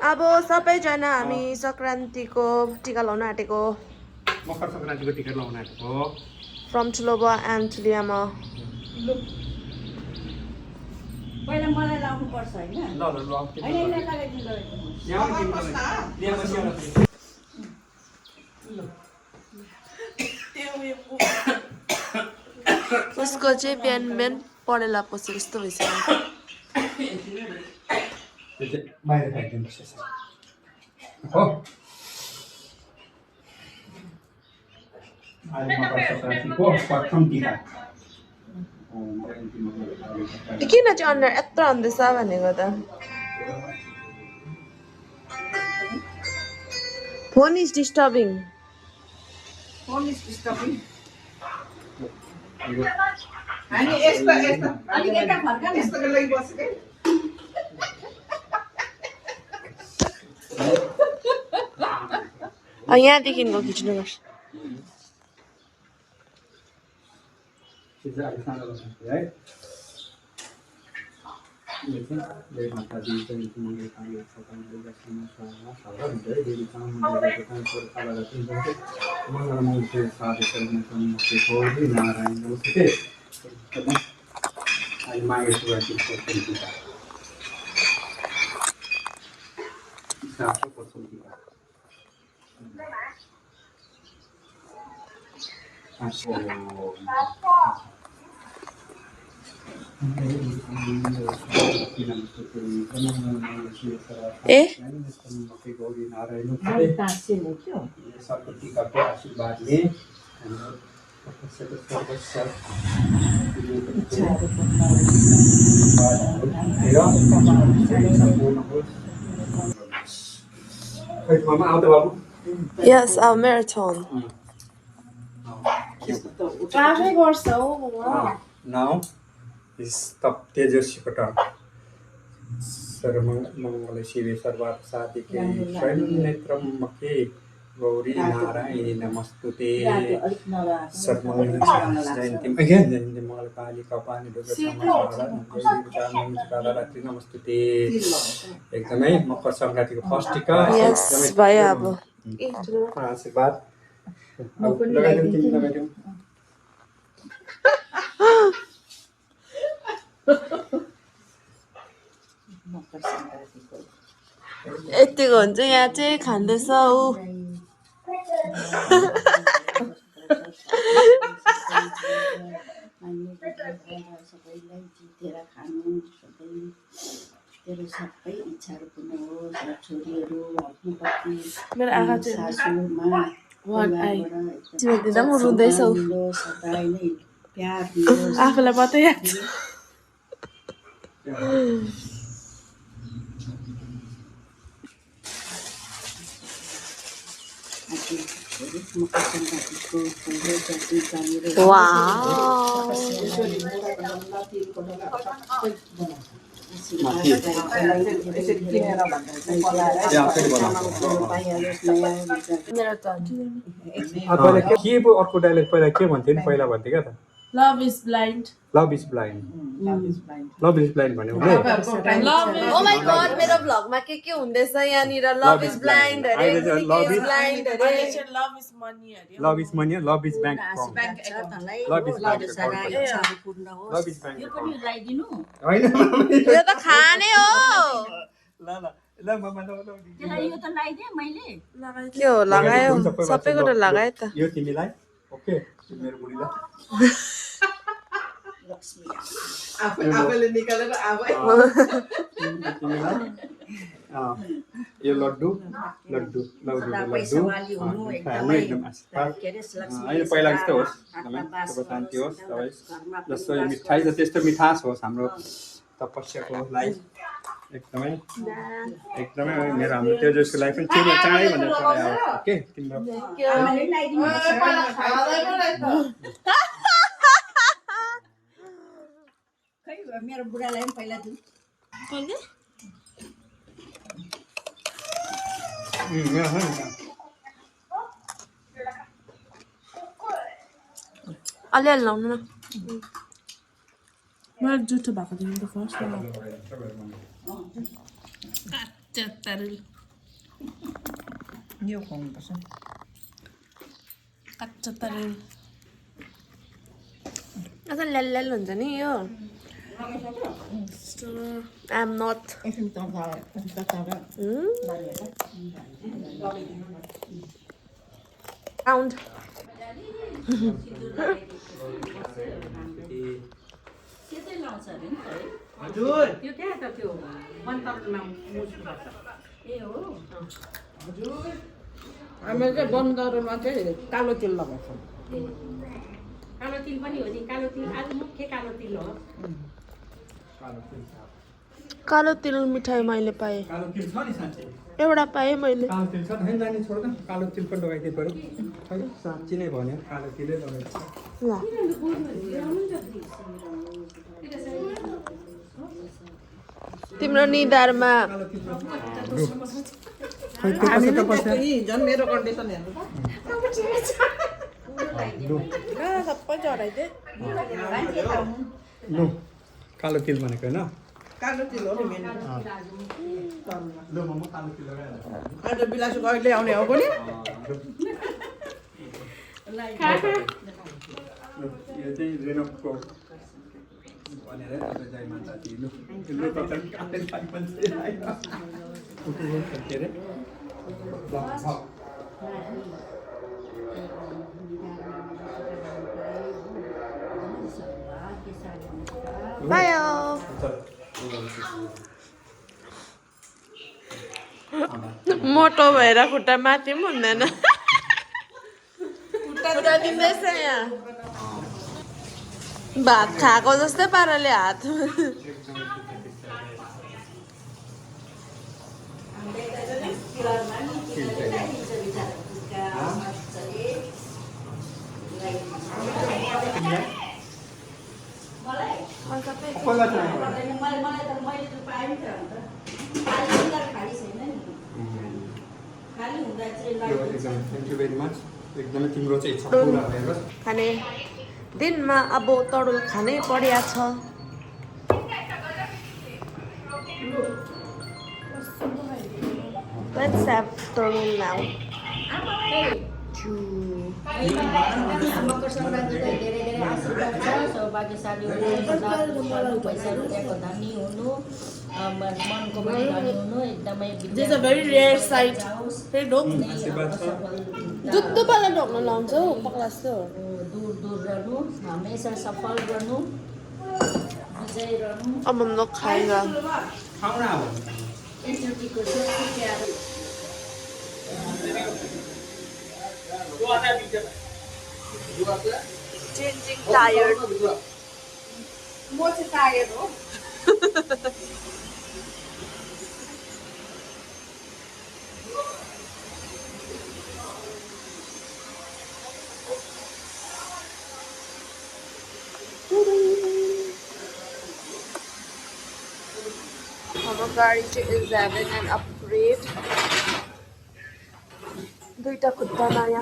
अब सबैजना हामी संक्रान्तिको टिका लाउन आँटेको मकर संक्रान्तिको टिका लाउन आँटेको फ्रम ठुलोबा एन्ड ठुलियामा पहिला मलाई लाउनु पर्छ हैन ल ल ल हैन लगाइदिनु उसको चाहिँ बिहान बिहान पढेला पसे जस्तो भइसक्यो बाहिर खाइदिनु पर्छ हो आज मकर संक्रान्तिको प्रथम टिका किन चाहिँ अनुहार यत्रो अन्दैछ भनेको त phone is disturbing phone is disturbing अनि यस्तो अनि यता फर्का न यस्तो लागि बसेकै यहाँदेखिको खिच्नुपर्छ है ए गौरी नारायण सर्वटिकाको आशीर्वादले आउँदा बाबु Yes, our marathon. आफै गर्छ हो Now is तेजस्वी टर्न सर्वमंगल शिवे सर्वार्थ साधिके शरण्येत्रं मखे गौरी नारायणी नमस्तुते सर्वमंगल जयंती again जयंती मंगल काली कपाली रात्रि नमस्तुते एकदमै मकर संक्रान्तिको फर्स्ट टिका Yes, भयो अब आशीर्वाद लगाइदिउँ तिमी लगाइदिउँ यतिको हुन्छ यहाँ चाहिँ खाँदैछ ऊ तेरो सबै इच्छाहरू पूर्ण होस् र छोरीहरू आफ्नो पति मेरो आँखा चाहिँ सासूमा चिम्टिँदा पनि रुँदैछौ सधैँ नै प्यार दियोस् आफूलाई मात्रै याद छ पहिला के अर्को डायलग पहिला के भन्थ्यो नि पहिला भन्थ्यो क्या त Love is blind. Love is blind love is blind भन्यो भने Oh my god, मेरो भ्लगमा के हुँदैछ यहाँनिर लभ इज ब्लाइन्ड अरे लभ इज ब्लाइन्ड अरे लभ इज मनी अरे love is money love is bank love is bank love is bank यो पनि लगाइदिनु होइन यो त खाने हो ल ल ल ममा ल त्यसलाई यो त लगाइदिएँ मैले के हो लगायो सबै कुरा लगायो त यो तिमीलाई ओके मेरो बुढीलाई आफैले निकालेर आफै यो लड्डु लड्डु लड्डु लड्डु एकदम आशीर्वाद अहिले पहिला जस्तो होस् तपाईँ शान्ति होस् तपाईँ जस्तो यो मिठाई छ त्यस्तो मिठास होस् हाम्रो तपस्याको लाइफ एकदमै एकदमै मेरो हाम्रो त्यो जसको लाइफ पनि त्यो चाँडै भनेर चलायो ओके तिम्रो खै मेरो बुढालाई पनि पहिला दिउँ अलिअलि लाउनु न मलाई जुठो भएको थियो नि त फर्स्ट यो खुवाउनुपर्छ कच्चा तरुल अझ ल्याल हुन्छ नि यो आई एम नट एकछिन तताएर काउन्ट सेतै लाउँछ अरे नि त है हजुर त्यो क्या त त्यो बनतरुलमा मुछ्नुपर्छ ए हो हामीले चाहिँ बनतरुलमा चाहिँ कालो तिल लगाउँछौँ कालो तिल पनि हो नि कालो तिल आज मुख्य कालो तिल हो कालो तिल मिठाई मैले पाएँ कालो तिल छ नि साँच्चै एउटा पाएँ मैले कालो तिल छ होइन जाने छोड्दा कालो तिल पनि लगाइदिनु पऱ्यो खै साँच्ची नै भन्यो कालो तिलै लगाइदिन्छ ल तिम्रो निधारमा कालो तिल खै त्यो कसो त पर्छ झन् मेरो कन्डिसन हेर्नु सबै चढाइदिए लु कालो तिल भनेको होइन कालो तिल हो नि मेन लु म कालो तिल लगाइहाल्छु आज बिलासु कहिले आउने हो पनि यो चाहिँ रेनोको भनेर जय माता दी लु लु तपाईँ कालो साग पनि के अरे बायो मोटो भएर खुट्टा माथि पनि हुँदैन खुट्टा दिँदैछ यहाँ भात खाएको जस्तै पाराले हात थ्याङ्क यू भेरी मच एकदमै तिम्रो चाहिँ इच्छा पुरा भएर खाने दिनमा अब तरुल खानै परेको छ Let's have तरुल now. मकर सङ्क्रान्ति चाहिँ धेरै धेरै आशीर्वाद छ सौभाग्यशाली हुनु पैसा रुपियाँको धनी हुनु मनको पनि धनी हुनु एकदमै This is a very rare sight. Hey, dog. आशीर्वाद छ दुध पाला ढोक्न लाउँछ हौ पक्लास्तो दूर दूर रहनु हमेशा सफल रहनु विजय रहनु अब हम लोग खाएगा खाउँ अब एकचोटिको सबसे प्यारो changing tired म चाहिँ टायर हो हाम्रो गाडी चाहिँ is having an upgrade दुईटा खुट्टा नयाँ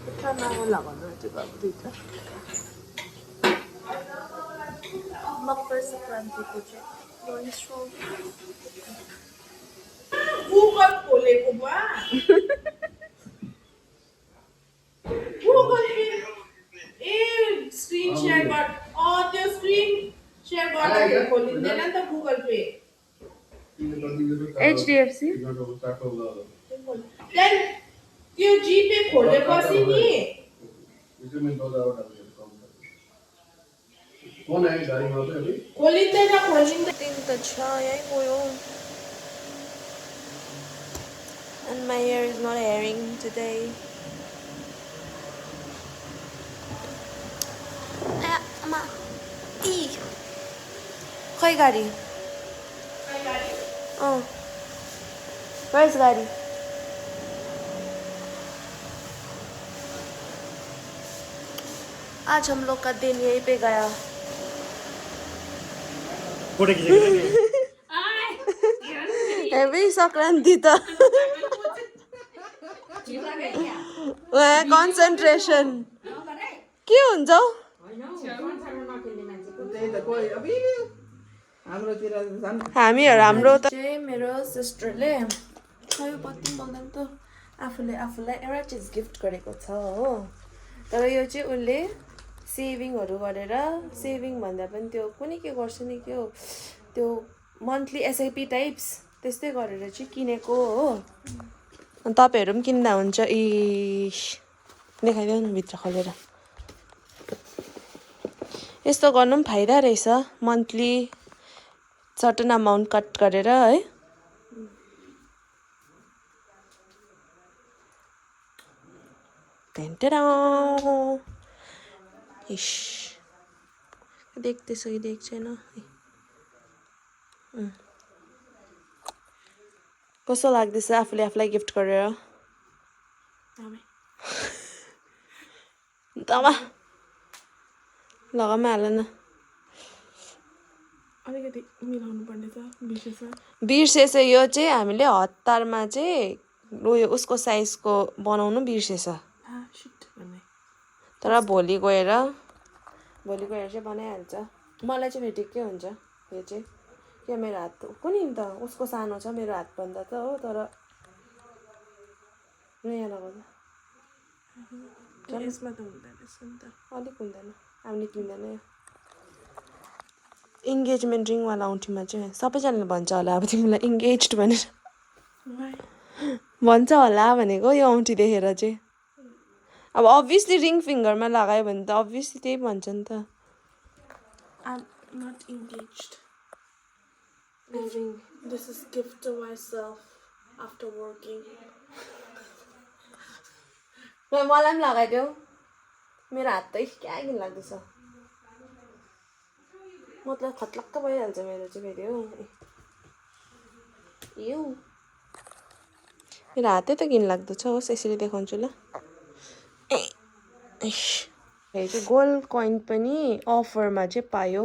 खुट्टा नयाँ लगाउनु चाहिँ अब दुईटा मकर सङ्क्रान्तिको चाहिँ going strong गुगल खोलेको बा गुगल ए स्क्रिन शेयर गर त्यो स्क्रिन शेयर गर्दाखेरि खोलिँदैन नि त गुगल पे HDFC देन त्यो जिपे खोलेपछि नि खोलिँदैन दिन त छ यहीँ गयो and my hair is not airing today आमा इ खै गाडी where's गाडी आज हम लोग का दिन यहीं पे गया हेभी सङ्क्रान्ति त कन्सन्ट्रेसन के हुन्छ हौ त्यही त कोही अब हाम्रोतिर झन् हाम्रो त चाहिँ मेरो सिस्टरले खै कति बोल्दा त आफूले आफूलाई एउटा चिज गिफ्ट गरेको छ हो तर यो चाहिँ उसले सेभिङहरू गरेर सेभिङ भन्दा पनि त्यो कुनै के गर्छ नि के हो त्यो मन्थली एसआइपी टाइप्स त्यस्तै गरेर चाहिँ किनेको हो अनि तपाईँहरू पनि किन्दा हुन्छ देखाइदेऊ न भित्र खोलेर यस्तो गर्नु पनि फाइदा रहेछ मन्थली सर्टन अमाउन्ट कट गरेर है इस देख्दैछ कि देख्दैन कस्तो लाग्दैछ आफूले आफूलाई गिफ्ट गरेर तमा लगामा हाल न अलिकति मिलाउनु पर्ने छ बिर्सेछ यो चाहिँ हामीले हतारमा चाहिँ उयो उसको साइजको बनाउनु बिर्सेछ तर भोलि गएर चाहिँ बनाइहाल्छ मलाई चाहिँ ठिकै हुन्छ यो चाहिँ के मेरो हात कुनि त उसको सानो छ मेरो हातभन्दा त हो तर यहाँ लगाउँदा यसमा त हुँदैन रहेछ नि त अलिक हुँदैन हामीले किन्दैन यो इन्गेजमेन्ट रिङवाला औँठीमा चाहिँ सबैजनाले भन्छ होला अब तिमीलाई इन्गेज्ड भनेर भन्छ होला भनेको यो औँठी देखेर चाहिँ अब अभियसली रिङ फिङ्गरमा लगायो भने त अभियसली त्यही भन्छ नि त I'm not engaged. This is gift to myself after working. मलाई पनि लगाइदेऊ मेरो हात त क्या घिन लाग्दैछ मतलब खतलक्क भइहाल्छ मेरो चाहिँ फेरि हो यो मेरो हातै त घिन लाग्दो छ होस् यसरी देखाउँछु ल चाहिँ गोल्ड कोइन पनि अफरमा चाहिँ पायो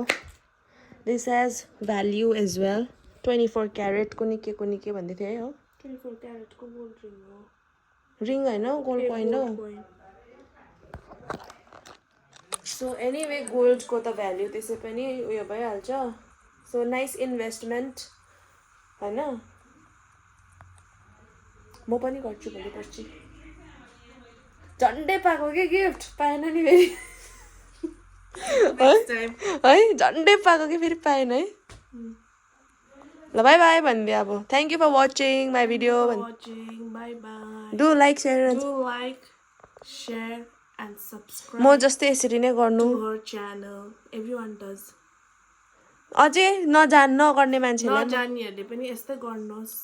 this has value as well 24 carat कुनै के भन्दै थियो है हो 24 क्यारेटको गोल्ड रिङ हो रिङ होइन गोल्ड कोइन हो सो एनिवे गोल्डको त भ्याल्यु त्यसै पनि उयो भइहाल्छ सो नाइस इन्भेस्टमेन्ट होइन म पनि गर्छु भोलि पर्सि झन्डै पाएको के गिफ्ट पाएन नि फेरि है झन्डै पाएको कि फेरि पाएन है ल बाई बाई भनिदियो अब thank you for watching my video do like share and subscribe म जस्तै यसरी नै गर्नु to her channel. Everyone does. अझै नगर्ने मान्छेले नजान्नेहरूले पनि यस्तै गर्नुहोस्.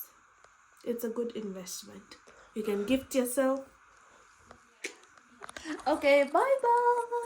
It's a good investment. You can gift yourself. Okay, bye bye.